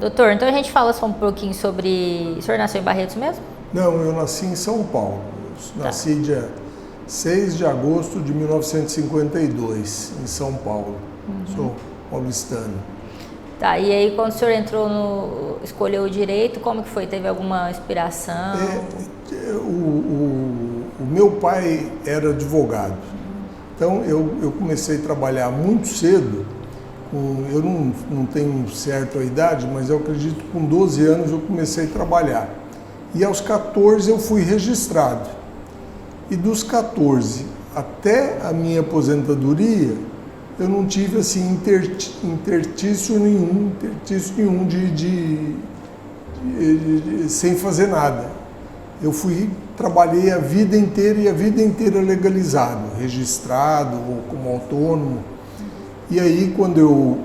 Doutor, então a gente fala só um pouquinho sobre... O senhor nasceu em Barretos mesmo? Não, eu nasci em São Paulo. Nasci dia 6 de agosto de 1952, em São Paulo. Sou paulistano. Tá, e aí quando o senhor escolheu o direito, como que foi? Teve alguma inspiração? O meu pai era advogado. Então eu comecei a trabalhar muito cedo. Eu não tenho certo a idade, mas eu acredito que com 12 anos eu comecei a trabalhar. E aos 14 eu fui registrado. E dos 14 até a minha aposentadoria, eu não tive assim interstício nenhum sem fazer nada. Eu trabalhei a vida inteira e a vida inteira legalizado, registrado ou como autônomo. E aí quando eu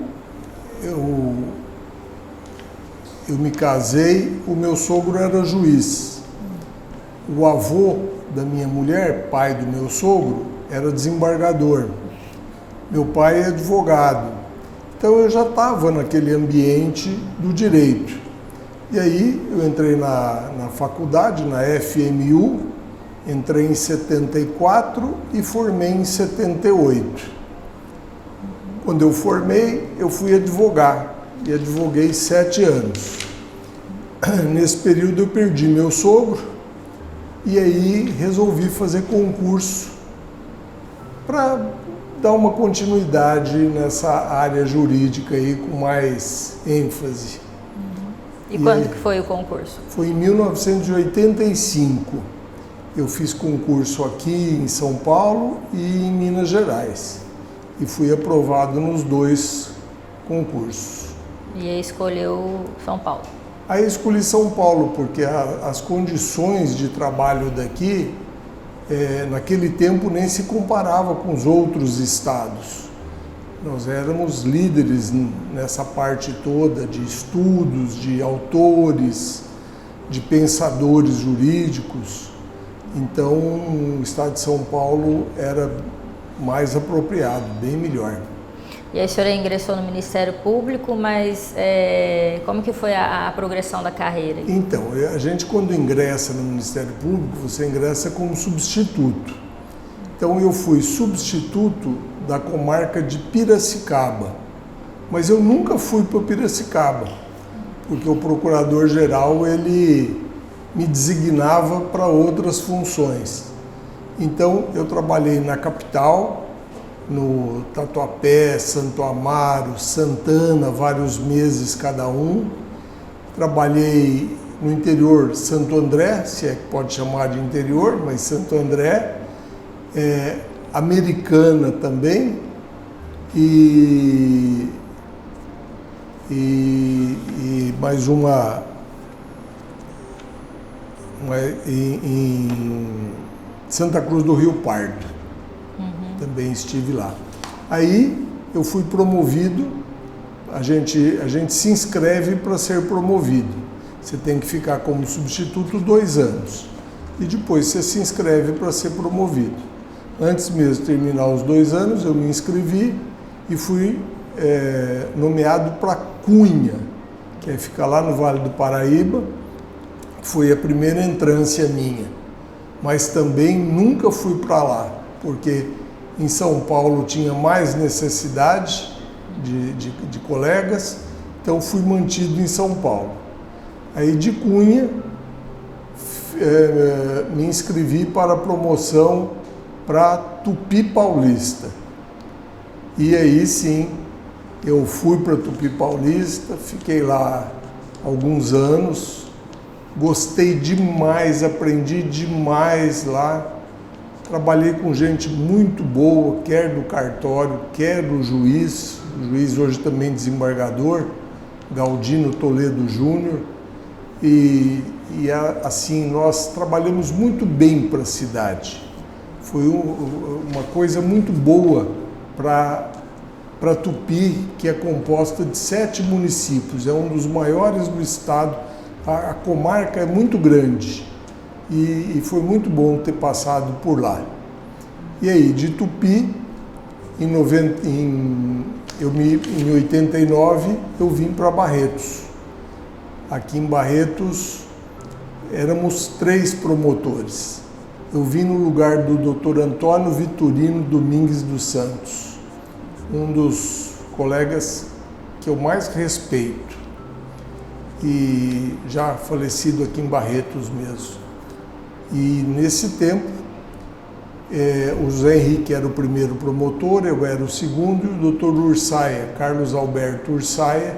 me casei, o meu sogro era juiz. O avô da minha mulher, pai do meu sogro, era desembargador. Meu pai é advogado. Então eu já estava naquele ambiente do direito. E aí eu entrei na faculdade, na FMU, entrei em 74 e formei em 78. Quando eu formei, eu fui advogar e advoguei 7 anos. Nesse período eu perdi meu sogro e aí resolvi fazer concurso para dar uma continuidade nessa área jurídica aí com mais ênfase. E quando que foi o concurso? Foi em 1985. Eu fiz concurso aqui em São Paulo e em Minas Gerais. E fui aprovado nos 2 concursos. E aí escolheu São Paulo? Aí escolhi São Paulo porque as condições de trabalho daqui, naquele tempo, nem se comparava com os outros estados. Nós éramos líderes nessa parte toda de estudos, de autores, de pensadores jurídicos. Então, o estado de São Paulo era mais apropriado, bem melhor. E aí a senhora ingressou no Ministério Público, mas como que foi a progressão da carreira? Então, a gente quando ingressa no Ministério Público, você ingressa como substituto. Então eu fui substituto da comarca de Piracicaba, mas eu nunca fui para Piracicaba, porque o procurador-geral ele me designava para outras funções. Então eu trabalhei na capital, no Tatuapé, Santo Amaro, Santana, vários meses cada um. Trabalhei no interior, Santo André, se é que pode chamar de interior, mas Santo André, Americana também, e mais uma em Santa Cruz do Rio Pardo. Também estive lá. Aí eu fui promovido, a gente se inscreve para ser promovido. Você tem que ficar como substituto 2 anos. E depois você se inscreve para ser promovido. Antes mesmo de terminar os 2 anos, eu me inscrevi e fui nomeado para Cunha, que fica lá no Vale do Paraíba. Foi a primeira entrância minha. Mas também nunca fui para lá, porque em São Paulo tinha mais necessidade de colegas, então fui mantido em São Paulo. Aí de Cunha me inscrevi para a promoção para Tupi Paulista. E aí sim, eu fui para Tupi Paulista, fiquei lá alguns anos, gostei demais, aprendi demais lá. Trabalhei com gente muito boa, quer do cartório, quer do juiz. O juiz hoje também desembargador, Galdino Toledo Júnior. E assim, nós trabalhamos muito bem para a cidade. Foi uma coisa muito boa para Tupi, que é composta de 7 municípios. É um dos maiores do estado. A comarca é muito grande. E foi muito bom ter passado por lá. E aí, de Tupi, em 89, eu vim para Barretos. Aqui em Barretos éramos 3 promotores. Eu vim no lugar do Dr. Antônio Vitorino Domingues dos Santos, um dos colegas que eu mais respeito e já falecido aqui em Barretos mesmo. E nesse tempo, o José Henrique era o primeiro promotor, eu era o segundo, e o Dr. Ursaia, Carlos Alberto Ursaia,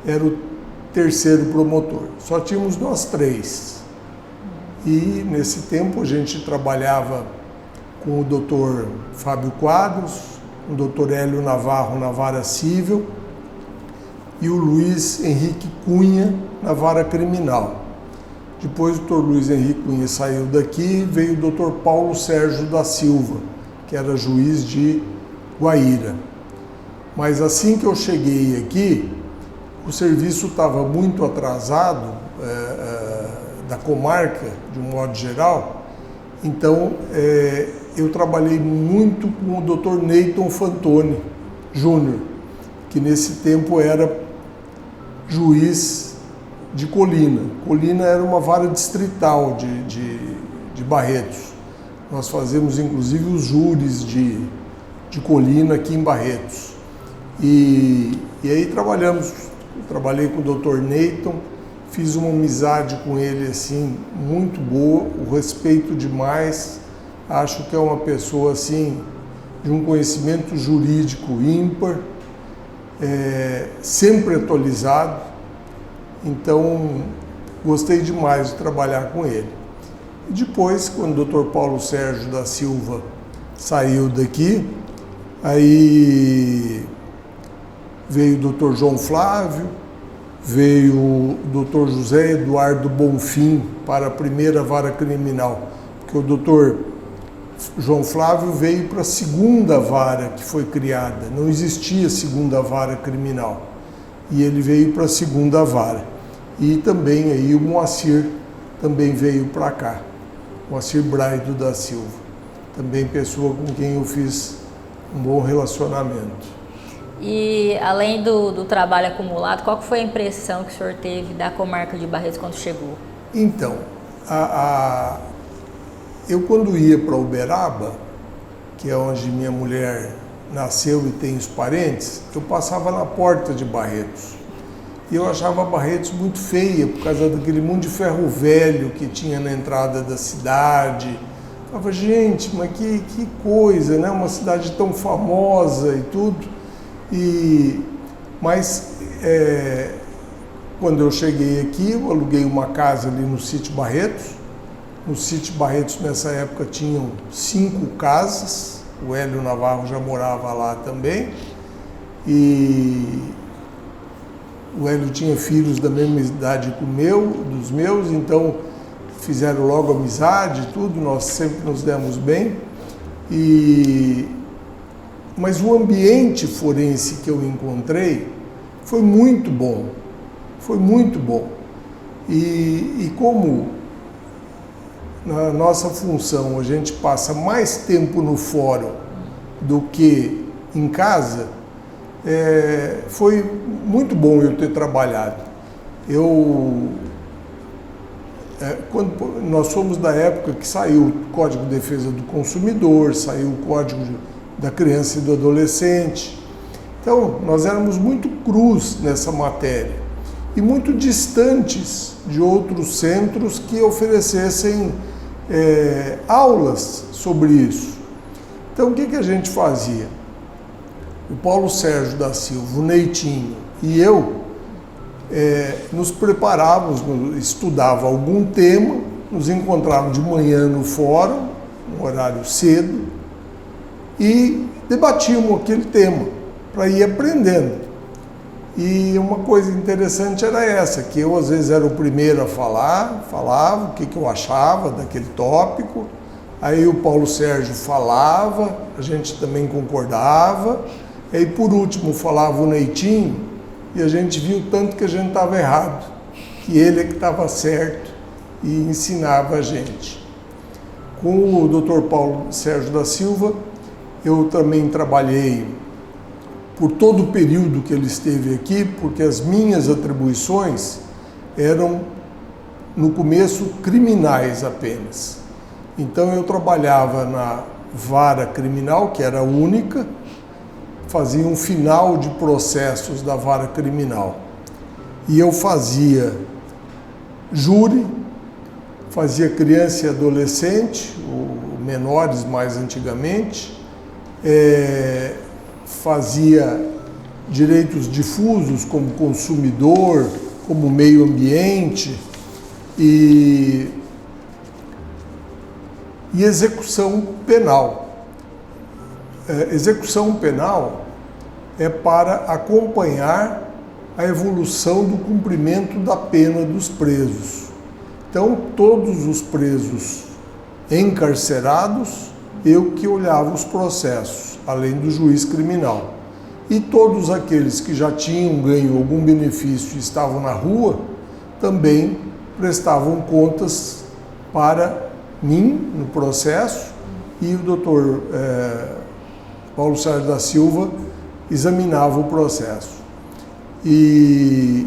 era o terceiro promotor. Só tínhamos nós 3. E nesse tempo a gente trabalhava com o Dr. Fábio Quadros, o Dr. Hélio Navarro na vara civil e o Luiz Henrique Cunha na vara criminal. Depois o Dr. Luiz Henrique Cunha saiu daqui e veio o Dr. Paulo Sérgio da Silva, que era juiz de Guaíra. Mas assim que eu cheguei aqui, o serviço estava muito atrasado, da comarca, de um modo geral, então eu trabalhei muito com o Dr. Neyton Fantoni Júnior, que nesse tempo era juiz de Colina. Colina era uma vara distrital de Barretos. Nós fazemos inclusive os júris de Colina aqui em Barretos. E aí trabalhei com o Dr. Neyton, fiz uma amizade com ele assim muito boa, o respeito demais. Acho que é uma pessoa assim de um conhecimento jurídico ímpar, sempre atualizado. Então gostei demais de trabalhar com ele. E depois, quando o Dr. Paulo Sérgio da Silva saiu daqui, aí veio o Dr. João Flávio, veio o Dr. José Eduardo Bonfim para a primeira vara criminal, porque o Dr. João Flávio veio para a segunda vara que foi criada, não existia segunda vara criminal, e ele veio para a segunda vara. E também aí o Moacir também veio para cá, Moacir Braido da Silva, também pessoa com quem eu fiz um bom relacionamento. E além do trabalho acumulado, qual que foi a impressão que o senhor teve da comarca de Barretos quando chegou? Então, eu quando ia para Uberaba, que é onde minha mulher nasceu e tem os parentes, eu passava na porta de Barretos. E eu achava Barretos muito feia, por causa daquele monte de ferro velho que tinha na entrada da cidade. Eu falava, gente, mas que coisa, né? Uma cidade tão famosa e tudo. Mas quando eu cheguei aqui, eu aluguei uma casa ali no Sítio Barretos. No Sítio Barretos, nessa época, tinham 5 casas. O Hélio Navarro já morava lá também. E o Hélio tinha filhos da mesma idade dos meus, então fizeram logo amizade e tudo, nós sempre nos demos bem. Mas o ambiente forense que eu encontrei foi muito bom, foi muito bom. E como na nossa função a gente passa mais tempo no fórum do que em casa, foi muito bom eu ter trabalhado. Quando nós somos da época que saiu o Código de Defesa do Consumidor, saiu o Código da Criança e do Adolescente. Então, nós éramos muito crus nessa matéria e muito distantes de outros centros que oferecessem aulas sobre isso. Então, o que a gente fazia? O Paulo Sérgio da Silva, o Neitinho e eu nos preparávamos, estudava algum tema, nos encontrávamos de manhã no fórum, um horário cedo, e debatíamos aquele tema para ir aprendendo. E uma coisa interessante era essa, que eu às vezes era o primeiro a falar, falava o que eu achava daquele tópico, aí o Paulo Sérgio falava, a gente também concordava, aí por último falava o Neitinho, e a gente viu tanto que a gente estava errado, que ele é que estava certo e ensinava a gente. Com o Dr. Paulo Sérgio da Silva, eu também trabalhei por todo o período que ele esteve aqui, porque as minhas atribuições eram, no começo, criminais apenas. Então eu trabalhava na vara criminal, que era única, fazia um final de processos da vara criminal. E eu fazia júri, fazia criança e adolescente, menores mais antigamente, fazia direitos difusos como consumidor, como meio ambiente e execução penal. Execução penal é para acompanhar a evolução do cumprimento da pena dos presos. Então, todos os presos encarcerados, eu que olhava os processos, além do juiz criminal. E todos aqueles que já tinham ganho algum benefício e estavam na rua, também prestavam contas para mim no processo, e o doutor Paulo Sérgio da Silva examinava o processo. E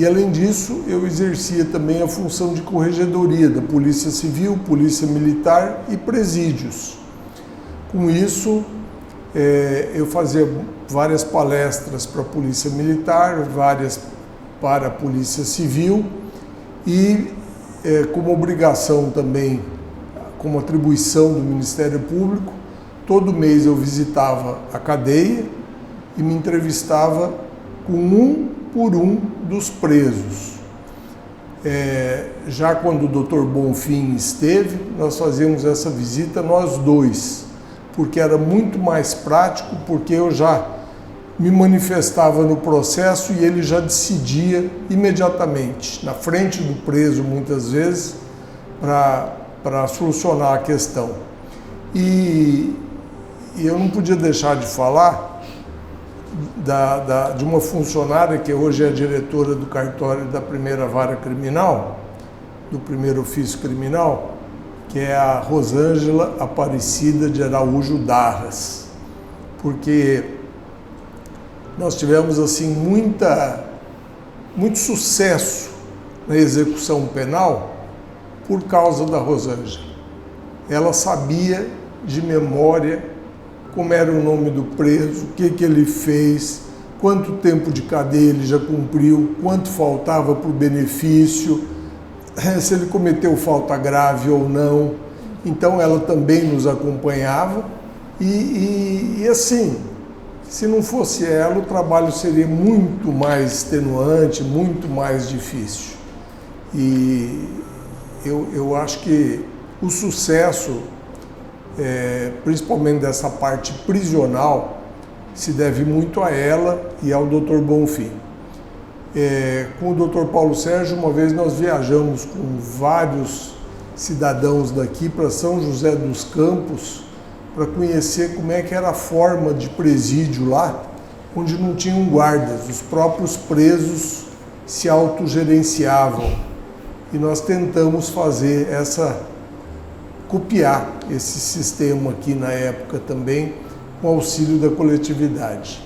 além disso, eu exercia também a função de corregedoria da Polícia Civil, Polícia Militar e presídios. Com isso, eu fazia várias palestras para a Polícia Militar, várias para a Polícia Civil e, como obrigação também, como atribuição do Ministério Público, todo mês eu visitava a cadeia e me entrevistava com um por um dos presos. Já quando o Dr. Bonfim esteve, nós fazíamos essa visita nós dois, porque era muito mais prático, porque eu já me manifestava no processo e ele já decidia imediatamente, na frente do preso muitas vezes, para solucionar a questão. E eu não podia deixar de falar de uma funcionária que hoje é diretora do cartório da primeira vara criminal, do primeiro ofício criminal, que é a Rosângela Aparecida de Araújo Darras, porque nós tivemos assim muito sucesso na execução penal por causa da Rosângela. Ela sabia de memória como era o nome do preso, o que ele fez, quanto tempo de cadeia ele já cumpriu, quanto faltava para o benefício, se ele cometeu falta grave ou não. Então ela também nos acompanhava e assim, se não fosse ela, o trabalho seria muito mais extenuante, muito mais difícil. E eu acho que o sucesso, principalmente dessa parte prisional, se deve muito a ela e ao Dr. Bonfim. Com o Dr. Paulo Sérgio, uma vez nós viajamos com vários cidadãos daqui para São José dos Campos para conhecer como é que era a forma de presídio lá, onde não tinham guardas, os próprios presos se autogerenciavam. E nós tentamos copiar esse sistema aqui na época também, com auxílio da coletividade.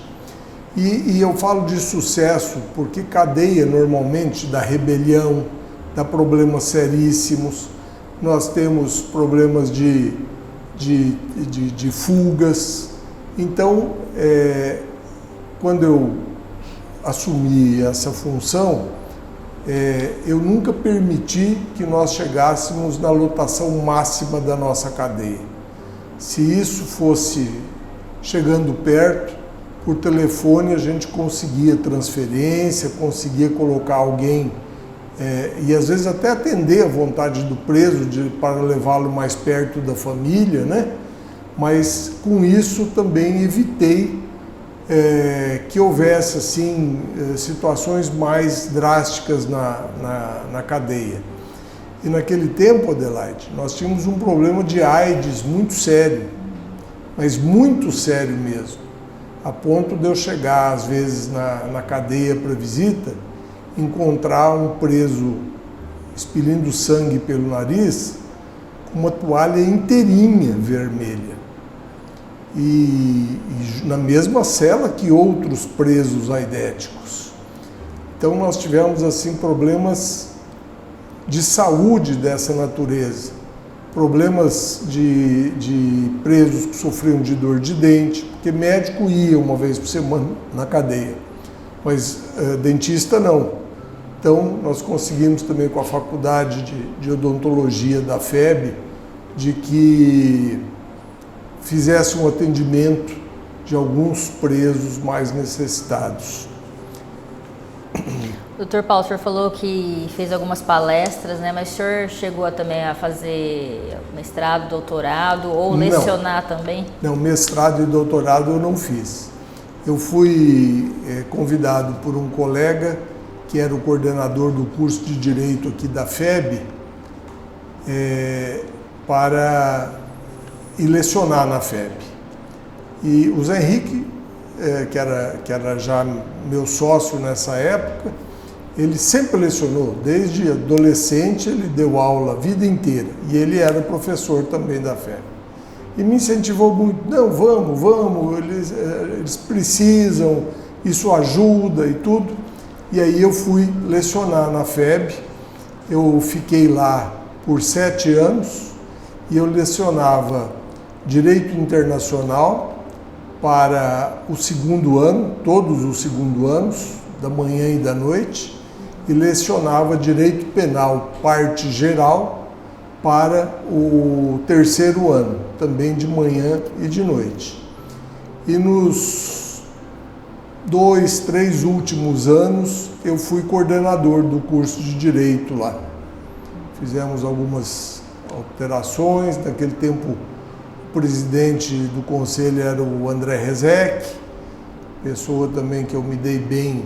E eu falo de sucesso porque cadeia normalmente dá rebelião, dá problemas seríssimos, nós temos problemas de fugas. Então, quando eu assumi essa função, eu nunca permiti que nós chegássemos na lotação máxima da nossa cadeia. Se isso fosse chegando perto, por telefone a gente conseguia transferência, conseguia colocar alguém e às vezes até atender a vontade do preso para levá-lo mais perto da família, né? Mas com isso também evitei que houvesse assim situações mais drásticas na cadeia. E naquele tempo, Adelaide, nós tínhamos um problema de AIDS muito sério, mas muito sério mesmo, a ponto de eu chegar às vezes na cadeia para visita, encontrar um preso expelindo sangue pelo nariz com uma toalha inteirinha vermelha. E na mesma cela que outros presos aidéticos. Então nós tivemos assim problemas de saúde dessa natureza. Problemas de presos que sofriam de dor de dente, porque médico ia uma vez por semana na cadeia, mas dentista não. Então, nós conseguimos também com a faculdade de odontologia da FEB, de que fizesse um atendimento de alguns presos mais necessitados. Doutor Paulo, o senhor falou que fez algumas palestras, né? Mas o senhor chegou também a fazer mestrado, doutorado ou lecionar também? Não, mestrado e doutorado eu não fiz. Eu fui convidado por um colega que era o coordenador do curso de Direito aqui da FEB, para ir lecionar na FEB. E o Zé Henrique, que era já meu sócio nessa época, ele sempre lecionou, desde adolescente ele deu aula a vida inteira, e ele era professor também da FEB. E me incentivou muito, não, vamos, eles precisam, isso ajuda e tudo. E aí eu fui lecionar na FEB, eu fiquei lá por 7 anos e eu lecionava Direito Internacional para o segundo ano, todos os segundos anos, da manhã e da noite, e lecionava Direito Penal, parte geral, para o terceiro ano, também de manhã e de noite. E nos 2, 3 últimos anos, eu fui coordenador do curso de Direito lá. Fizemos algumas alterações. Naquele tempo, o presidente do conselho era o André Rezec, pessoa também que eu me dei bem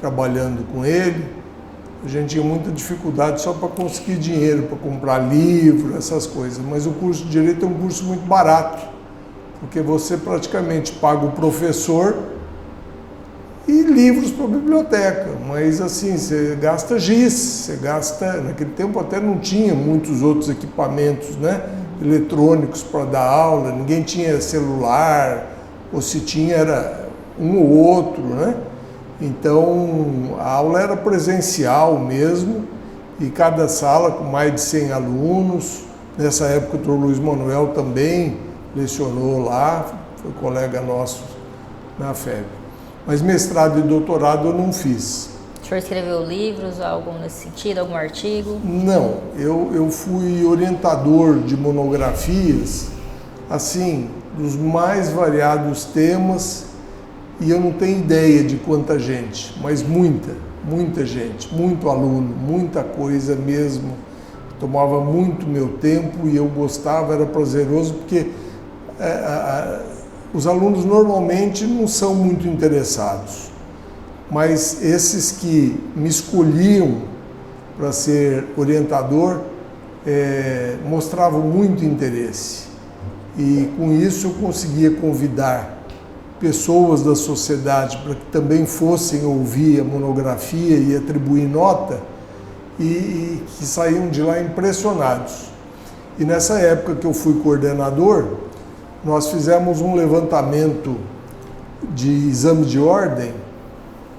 trabalhando com ele. A gente tinha muita dificuldade só para conseguir dinheiro, para comprar livro, essas coisas. Mas o curso de Direito é um curso muito barato, porque você praticamente paga o professor e livros para a biblioteca, mas assim, você gasta giz, você gasta, naquele tempo até não tinha muitos outros equipamentos, né, eletrônicos para dar aula, ninguém tinha celular, ou se tinha era um ou outro, né, então a aula era presencial mesmo, e cada sala com mais de 100 alunos. Nessa época o Dr. Luiz Manuel também lecionou lá, foi colega nosso na FEB. Mas mestrado e doutorado eu não fiz. O senhor escreveu livros, algo nesse sentido, algum artigo? Não, eu fui orientador de monografias, assim, dos mais variados temas, e eu não tenho ideia de quanta gente, mas muita gente, muito aluno, muita coisa mesmo. Tomava muito meu tempo e eu gostava, era prazeroso, porque os alunos normalmente não são muito interessados, mas esses que me escolhiam para ser orientador mostravam muito interesse. E com isso eu conseguia convidar pessoas da sociedade para que também fossem ouvir a monografia e atribuir nota, e que saíam de lá impressionados. E nessa época que eu fui coordenador, nós fizemos um levantamento de exame de ordem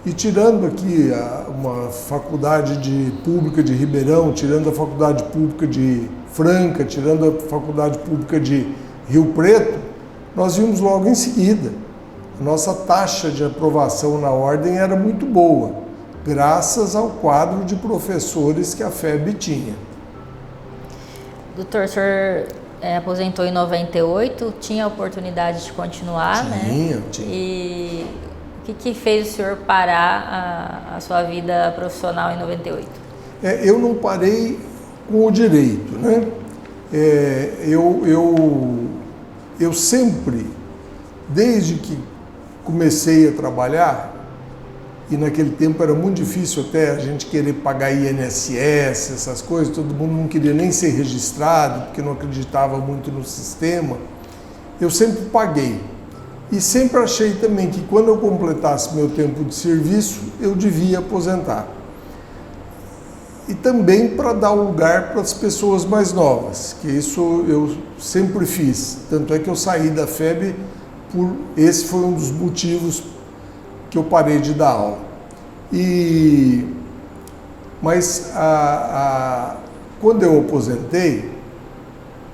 e, tirando aqui uma faculdade pública de Ribeirão, tirando a faculdade pública de Franca, tirando a faculdade pública de Rio Preto, nós vimos logo em seguida. A nossa taxa de aprovação na ordem era muito boa, graças ao quadro de professores que a FEB tinha. Doutor, o senhor aposentou em 98, tinha a oportunidade de continuar, Tinha. E o que fez o senhor parar a sua vida profissional em 98? Eu não parei com o direito, né? Eu sempre, desde que comecei a trabalhar, e naquele tempo era muito difícil até a gente querer pagar INSS, essas coisas, todo mundo não queria nem ser registrado, porque não acreditava muito no sistema. Eu sempre paguei. E sempre achei também que quando eu completasse meu tempo de serviço, eu devia aposentar. E também para dar lugar para as pessoas mais novas, que isso eu sempre fiz. Tanto é que eu saí da FEB, esse foi um dos motivos que eu parei de dar aula. E Mas quando eu aposentei,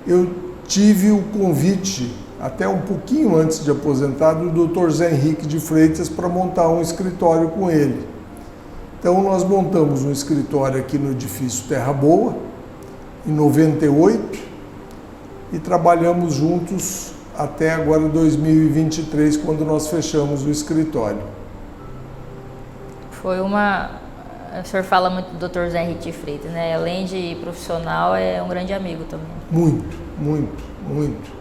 eu tive o convite, até um pouquinho antes de aposentar, do Dr. Zé Henrique de Freitas para montar um escritório com ele. Então nós montamos um escritório aqui no edifício Terra Boa, em 98, e trabalhamos juntos até agora 2023, quando nós fechamos o escritório. O senhor fala muito do Dr. Zé Henrique de Freitas, né? Além de profissional, é um grande amigo também. Muito, muito, muito.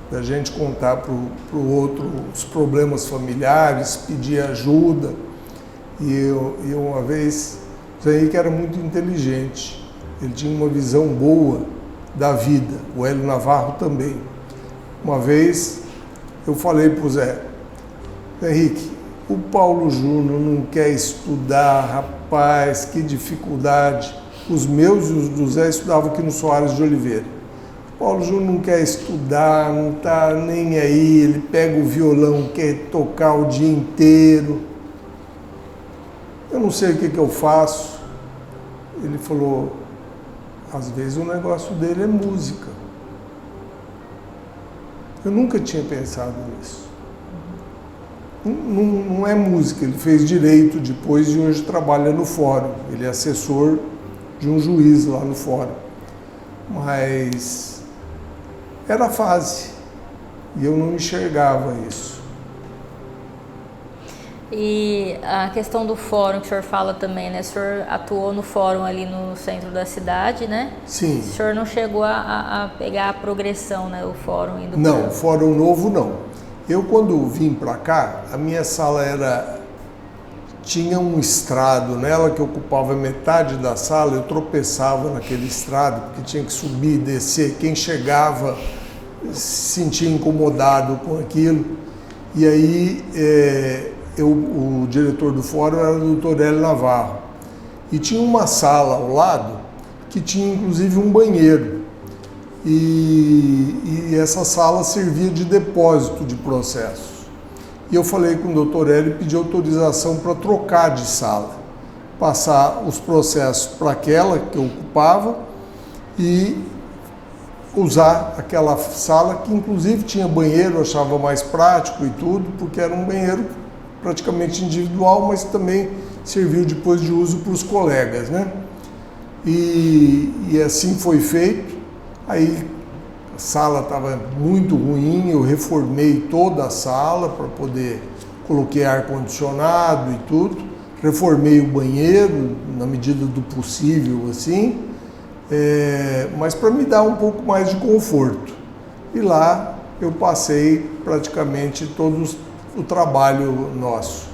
Da gente contar para o outro os problemas familiares, pedir ajuda. E uma vez, o Zé Henrique era muito inteligente, ele tinha uma visão boa da vida, o Hélio Navarro também. Uma vez eu falei para o Zé Henrique, o Paulo Júnior não quer estudar, rapaz, que dificuldade. Os meus e os do Zé estudavam aqui no Soares de Oliveira. O Paulo Júnior não quer estudar, não está nem aí, ele pega o violão, quer tocar o dia inteiro. Eu não sei o que eu faço. Ele falou, às vezes o negócio dele é música. Eu nunca tinha pensado nisso. Não é música, ele fez direito depois e hoje trabalha no fórum. Ele é assessor de um juiz lá no fórum. Mas era a fase e eu não enxergava isso. E a questão do fórum que o senhor fala também, né? O senhor atuou no fórum ali no centro da cidade, né? Sim. O senhor não chegou a pegar a progressão, né? O fórum indo Não, o fórum novo não. Eu, quando vim para cá, a minha sala tinha um estrado nela que ocupava metade da sala, eu tropeçava naquele estrado, porque tinha que subir e descer. Quem chegava se sentia incomodado com aquilo. E aí, o diretor do fórum era o Dr. Hélio Navarro. E tinha uma sala ao lado que tinha, inclusive, um banheiro. E essa sala servia de depósito de processos. E eu falei com o Dr. Hélio e pedi autorização para trocar de sala, passar os processos para aquela que eu ocupava e usar aquela sala que inclusive tinha banheiro, eu achava mais prático e tudo, porque era um banheiro praticamente individual, mas também serviu depois de uso para os colegas, né? E assim foi feito. Aí a sala estava muito ruim, eu reformei toda a sala para poder, coloquei ar-condicionado e tudo, reformei o banheiro na medida do possível, assim, mas para me dar um pouco mais de conforto. E lá eu passei praticamente todo o trabalho nosso.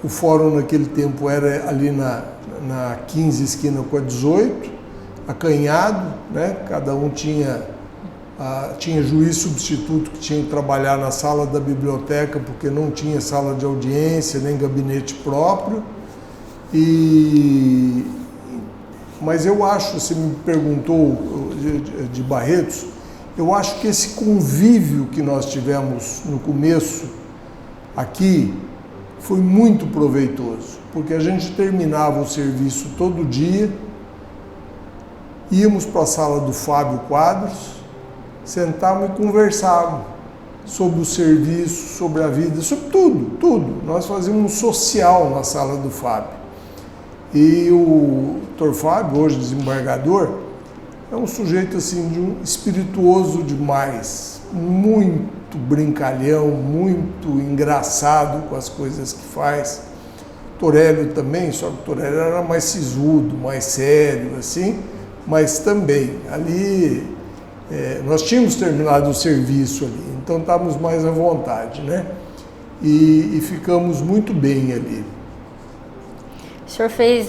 O fórum naquele tempo era ali na 15 esquina com a 18, acanhado, né? Cada um tinha juiz substituto que tinha que trabalhar na sala da biblioteca porque não tinha sala de audiência nem gabinete próprio. Mas eu acho, você me perguntou de Barretos, eu acho que esse convívio que nós tivemos no começo aqui foi muito proveitoso, porque a gente terminava o serviço todo dia, íamos para a sala do Fábio Quadros, sentávamos e conversávamos sobre o serviço, sobre a vida, sobre tudo. Nós fazíamos um social na sala do Fábio. E o Dr. Fábio, hoje desembargador, é um sujeito assim, espirituoso demais, muito brincalhão, muito engraçado com as coisas que faz. Torélio também, só que o Torélio era mais sisudo, mais sério, assim, mas também ali nós tínhamos terminado o serviço ali, então estávamos mais à vontade, né? E ficamos muito bem ali. O senhor fez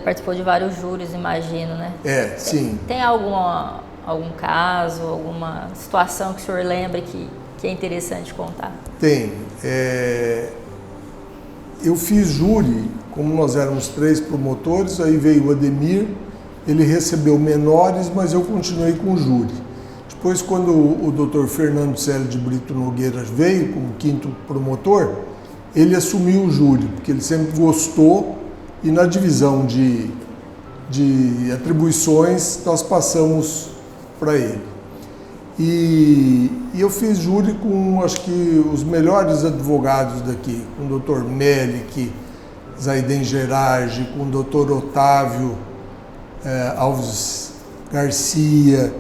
participou de vários júris, imagino, né? Sim. Tem algum caso, alguma situação que o senhor lembre que é interessante contar? Tem. Eu fiz júri, como nós éramos 3 promotores, aí veio o Ademir, ele recebeu menores, mas eu continuei com o júri. Depois, quando o Dr. Fernando Célio de Brito Nogueira veio como 5º promotor, ele assumiu o júri, porque ele sempre gostou, e na divisão de atribuições nós passamos para ele. E eu fiz júri com, acho que, os melhores advogados daqui, com o Dr. Melick, Zaiden Gerardi, com o Dr. Otávio Alves Garcia,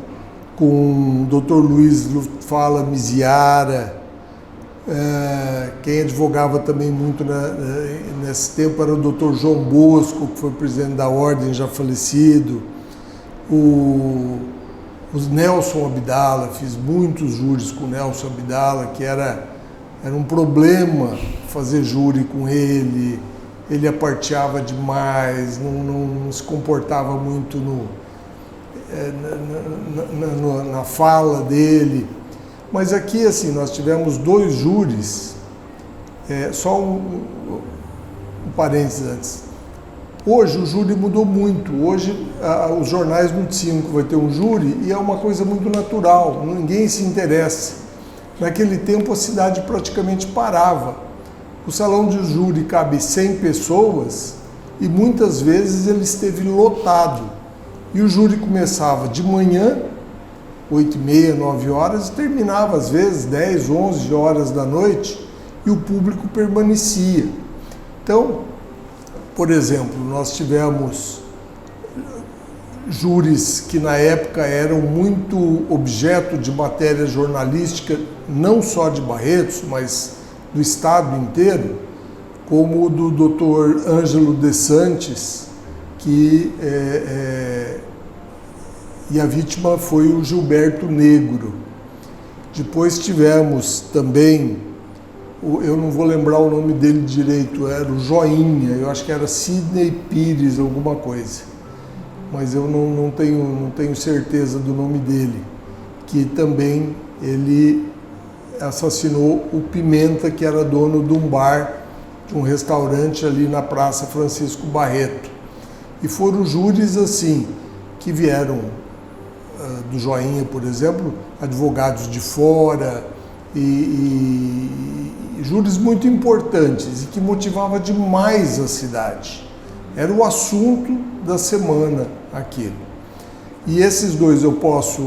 com o Dr. Luiz Lufala Miziara. Quem advogava também muito nesse tempo era o Dr. João Bosco, que foi presidente da Ordem, já falecido. O Nelson Abdala, fiz muitos júris com o Nelson Abdala, que era um problema fazer júri com ele. Ele aparteava demais, não se comportava muito na fala dele. Mas aqui, assim, nós tivemos 2 júris, só um parênteses antes. Hoje o júri mudou muito, hoje os jornais noticiam que vai ter um júri e é uma coisa muito natural, ninguém se interessa. Naquele tempo a cidade praticamente parava. O salão de júri cabe 100 pessoas e muitas vezes ele esteve lotado. E o júri começava de manhã, 8h30, 9 horas, e terminava às vezes 10, 11 horas da noite e o público permanecia. Então, por exemplo, nós tivemos júris que na época eram muito objeto de matéria jornalística, não só de Barretos, mas do estado inteiro, como o do Dr. Ângelo de Santis, que e a vítima foi o Gilberto Negro. Depois tivemos também, eu não vou lembrar o nome dele direito, era o Joinha, eu acho que era Sidney Pires, alguma coisa, mas eu não tenho certeza do nome dele, que também ele assassinou o Pimenta, que era dono de um bar, de um restaurante ali na Praça Francisco Barreto. E foram júris assim, que vieram do Joinha, por exemplo, advogados de fora e júris muito importantes e que motivava demais a cidade. Era o assunto da semana aquilo. E esses 2 eu posso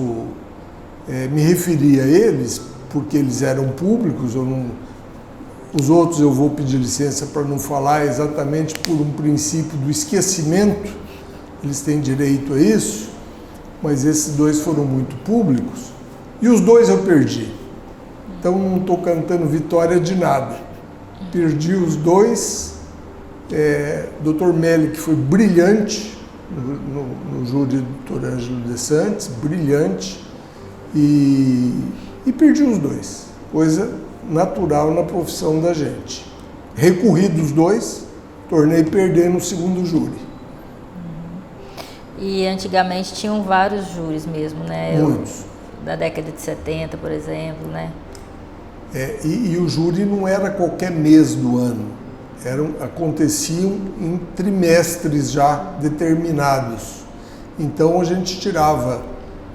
me referir a eles porque eles eram públicos, os outros eu vou pedir licença para não falar exatamente por um princípio do esquecimento, eles têm direito a isso, mas esses 2 foram muito públicos e os 2 eu perdi. Então não estou cantando vitória de nada. Perdi os 2, Dr. Melick foi brilhante no júri do Dr. Ângelo de Santis, brilhante, e perdi os 2, coisa natural na profissão da gente. Recorri dos 2, tornei perder no segundo júri. E antigamente tinham vários júris mesmo, né? Muitos. Da década de 70, por exemplo, né? E o júri não era qualquer mês do ano, aconteciam em trimestres já determinados. Então a gente tirava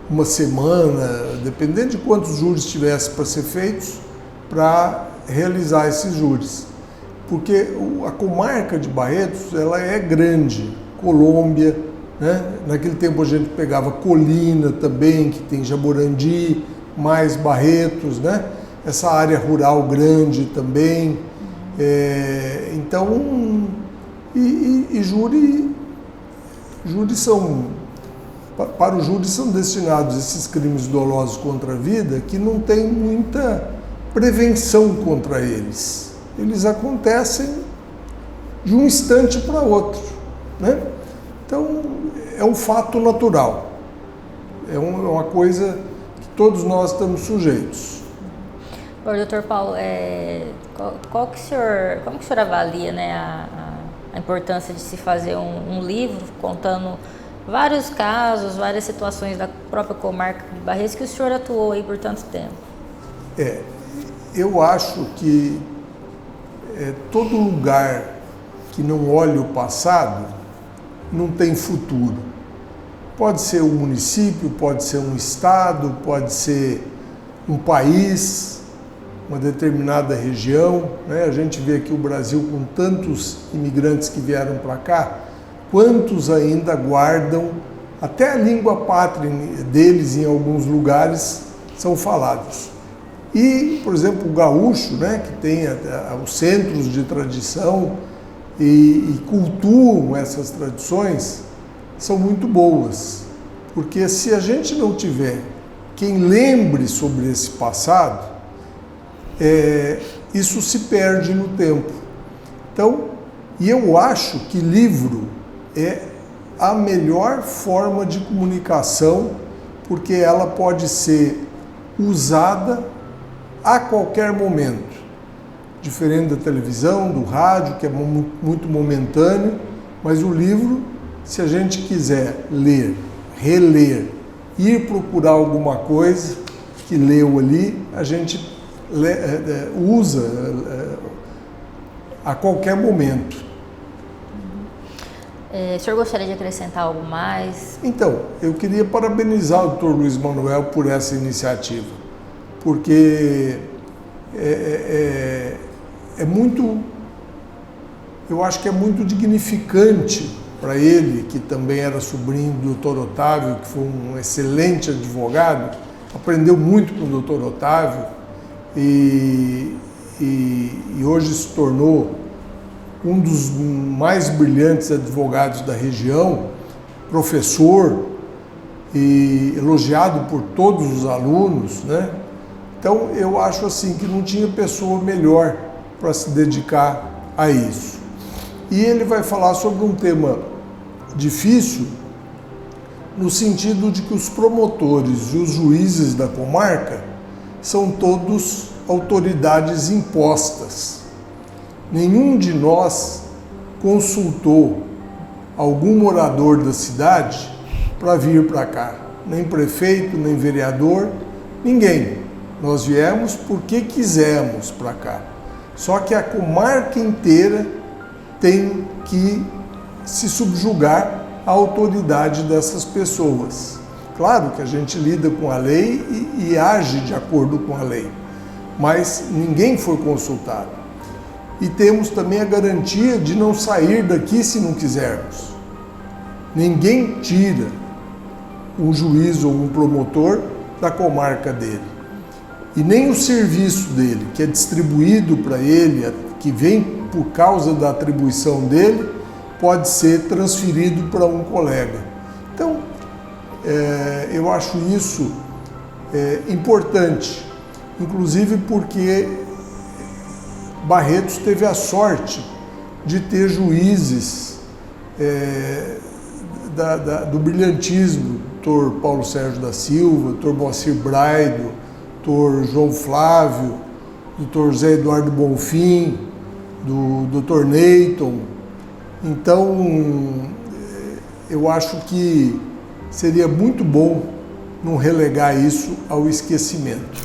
uma semana, dependendo de quantos júris tivesse para ser feitos, para realizar esses júris. Porque a comarca de Barretos, ela é grande, Colômbia, né? Naquele tempo a gente pegava Colina também, que tem Jaborandi, mais Barretos, né? Essa área rural grande também. Então, júri são, para o júri são destinados esses crimes dolosos contra a vida que não tem muita prevenção contra eles. Eles acontecem de um instante para outro, né? Então, é um fato natural. É uma coisa que todos nós estamos sujeitos. Bom, doutor Paulo, como que o senhor avalia, né, a importância de se fazer um livro contando vários casos, várias situações da própria comarca de Barretos que o senhor atuou aí por tanto tempo? Eu acho que todo lugar que não olha o passado não tem futuro. Pode ser um município, pode ser um estado, pode ser um país, uma determinada região, né? A gente vê aqui o Brasil com tantos imigrantes que vieram para cá, quantos ainda guardam, até a língua pátria deles em alguns lugares são falados. E, por exemplo, o gaúcho, né, que tem os centros de tradição e cultuam essas tradições, são muito boas. Porque se a gente não tiver quem lembre sobre esse passado, isso se perde no tempo. Então, e eu acho que livro é a melhor forma de comunicação, porque ela pode ser usada a qualquer momento, diferente da televisão, do rádio, que é muito momentâneo, mas o livro, se a gente quiser ler, reler, ir procurar alguma coisa que leu ali, a gente usa a qualquer momento. O senhor gostaria de acrescentar algo mais? Então, eu queria parabenizar o Dr. Luiz Manuel por essa iniciativa, porque eu acho que é muito dignificante para ele, que também era sobrinho do Dr. Otávio, que foi um excelente advogado, aprendeu muito com o Dr. Otávio e hoje se tornou um dos mais brilhantes advogados da região, professor e elogiado por todos os alunos, né? Então eu acho assim que não tinha pessoa melhor para se dedicar a isso. E ele vai falar sobre um tema difícil, no sentido de que os promotores e os juízes da comarca são todos autoridades impostas. Nenhum de nós consultou algum morador da cidade para vir para cá, nem prefeito, nem vereador, ninguém. Nós viemos porque quisemos para cá. Só que a comarca inteira tem que se subjugar à autoridade dessas pessoas. Claro que a gente lida com a lei e age de acordo com a lei, mas ninguém foi consultado. E temos também a garantia de não sair daqui se não quisermos. Ninguém tira um juiz ou um promotor da comarca dele. E nem o serviço dele, que é distribuído para ele, que vem por causa da atribuição dele, pode ser transferido para um colega. Então, eu acho isso importante, inclusive porque Barretos teve a sorte de ter juízes do brilhantismo, Dr. Paulo Sérgio da Silva, Dr. Moacir Braido, Dr. João Flávio, Dr. Zé Eduardo Bonfim, do Dr. Neyton. Então, eu acho que seria muito bom não relegar isso ao esquecimento.